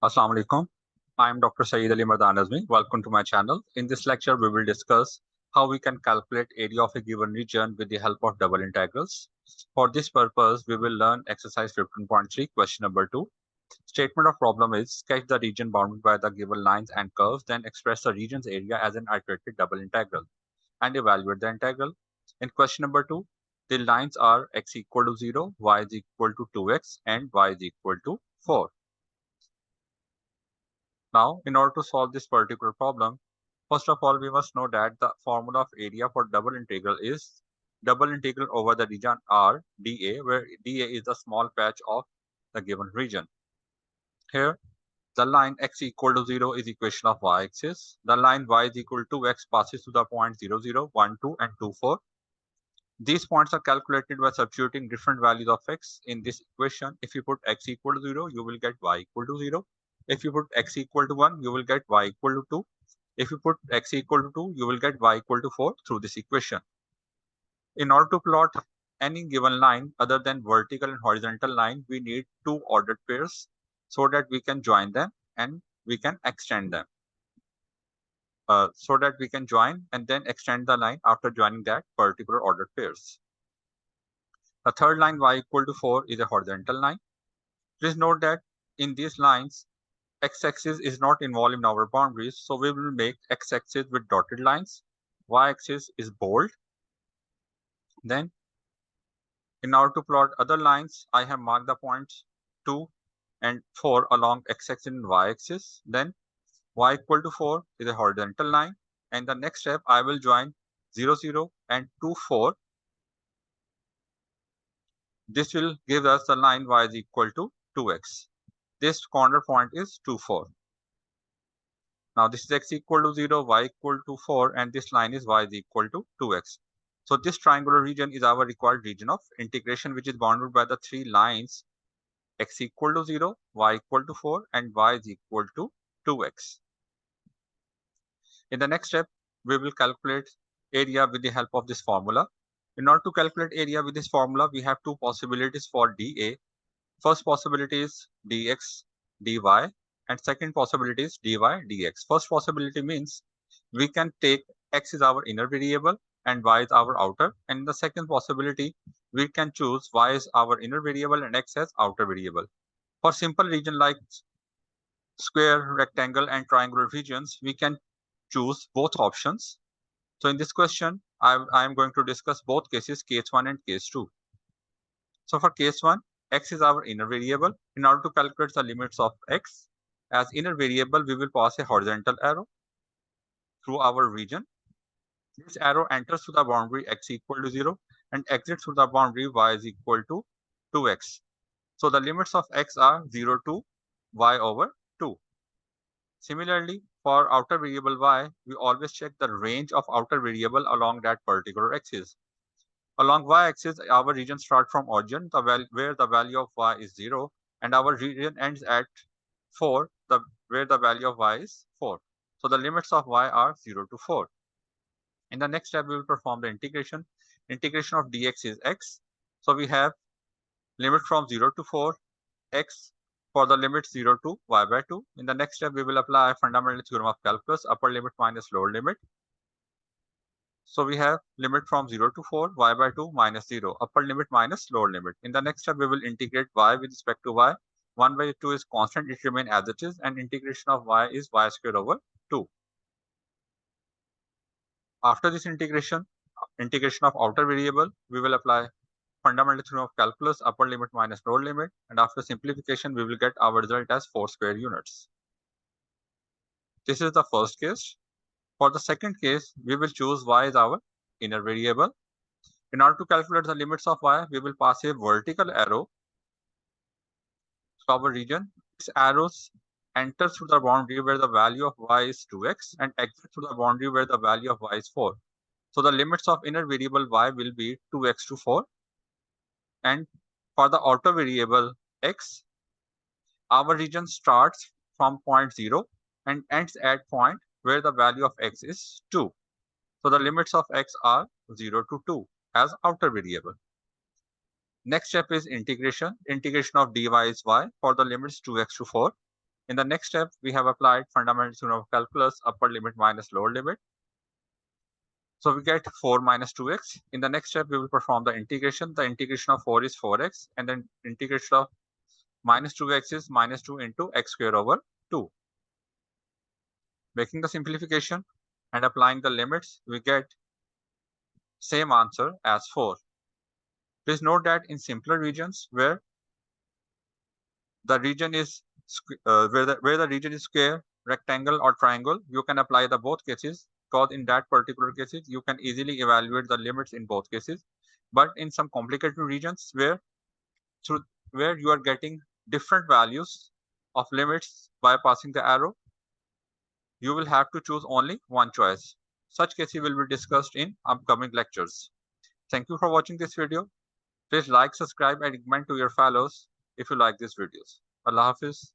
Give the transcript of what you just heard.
Assalamu alaikum. I am Dr. 𝐒𝐤𝐞𝐭𝐜𝐡. Welcome to my channel. In this lecture, we will discuss how we can calculate area of a given region with the help of double integrals. For this purpose, we will learn exercise 15.3, question number 2. Statement of problem is sketch the region bounded by the given lines and curves, then express the region's area as an iterated double integral and evaluate the integral. In question number 2, the lines are x equal to 0, y is equal to 2x, and y is equal to 4. Now, in order to solve this particular problem, first of all, we must know that the formula of area for double integral is double integral over the region R dA, where dA is the small patch of the given region. Here, the line x equal to 0 is equation of y-axis. The line y is equal to x passes through the points 0, 0, 1, 2, and 2, 4. These points are calculated by substituting different values of x in this equation. If you put x equal to 0, you will get y equal to 0. If you put x equal to 1, you will get y equal to 2. If you put x equal to 2, you will get y equal to 4 through this equation. In order to plot any given line other than vertical and horizontal line, we need two ordered pairs so that we can join them and we can extend them. So that we can join and then extend the line after joining that particular ordered pairs. The third line y equal to 4 is a horizontal line. Please note that in these lines, x-axis is not involved in our boundaries, so we will make x-axis with dotted lines, y-axis is bold. Then, in order to plot other lines, I have marked the points 2 and 4 along x-axis and y-axis. Then, y equal to 4 is a horizontal line, and the next step I will join 0, 0 and 2, 4. This will give us the line y is equal to 2x. This corner point is 2, 4. Now this is x equal to 0, y equal to 4, and this line is y is equal to 2x. So this triangular region is our required region of integration, which is bounded by the three lines x equal to 0, y equal to 4, and y is equal to 2x. In the next step, we will calculate area with the help of this formula. In order to calculate area with this formula, we have two possibilities for dA. First possibility is dx dy, and second possibility is dy dx. First possibility means we can take x is our inner variable and y is our outer, and in the second possibility we can choose y is our inner variable and x as outer variable. For simple region like square, rectangle, and triangular regions, we can choose both options. So in this question, I am going to discuss both cases, case 1 and case 2. So for case 1, x is our inner variable. In order to calculate the limits of x as inner variable, we will pass a horizontal arrow through our region. This arrow enters through the boundary x equal to 0 and exits through the boundary y is equal to 2x. So the limits of x are 0 to y over 2. Similarly, for outer variable y, we always check the range of outer variable along that particular axis. Along y-axis, our region starts from origin, where the value of y is 0, and our region ends at 4, where the value of y is 4. So the limits of y are 0 to 4. In the next step, we will perform the integration. Integration of dx is x. So we have limit from 0 to 4, x for the limit 0 to y by 2. In the next step, we will apply fundamental theorem of calculus, upper limit minus lower limit. So we have limit from 0 to 4, y by 2 minus 0, upper limit minus lower limit. In the next step, we will integrate y with respect to y. 1 by 2 is constant, it remains as it is, and integration of y is y squared over 2. After this integration of outer variable, we will apply fundamental theorem of calculus, upper limit minus lower limit, and after simplification, we will get our result as 4 square units. This is the first case. For the second case, we will choose y as our inner variable. In order to calculate the limits of y, we will pass a vertical arrow to our region. This arrow enters through the boundary where the value of y is 2x and exits through the boundary where the value of y is 4. So the limits of inner variable y will be 2x to 4. And for the outer variable x, our region starts from point 0 and ends at point where the value of x is 2. So the limits of x are 0 to 2 as outer variable. Next step is integration. Integration of dy is y for the limits 2x to 4. In the next step, we have applied fundamental theorem of calculus, upper limit minus lower limit. So we get 4 minus 2x. In the next step, we will perform the integration. The integration of 4 is 4x, and then integration of minus 2x is minus 2 into x square over 2. Making the simplification and applying the limits, we get same answer as 4. Please note that in simpler regions where the region is where the region is square, rectangle, or triangle, you can apply the both cases, because in that particular cases you can easily evaluate the limits in both cases. But in some complicated regions where you are getting different values of limits by passing the arrow, you will have to choose only one choice. Such cases will be discussed in upcoming lectures. Thank you for watching this video. Please like, subscribe, and recommend to your fellows if you like these videos. Allah Hafiz.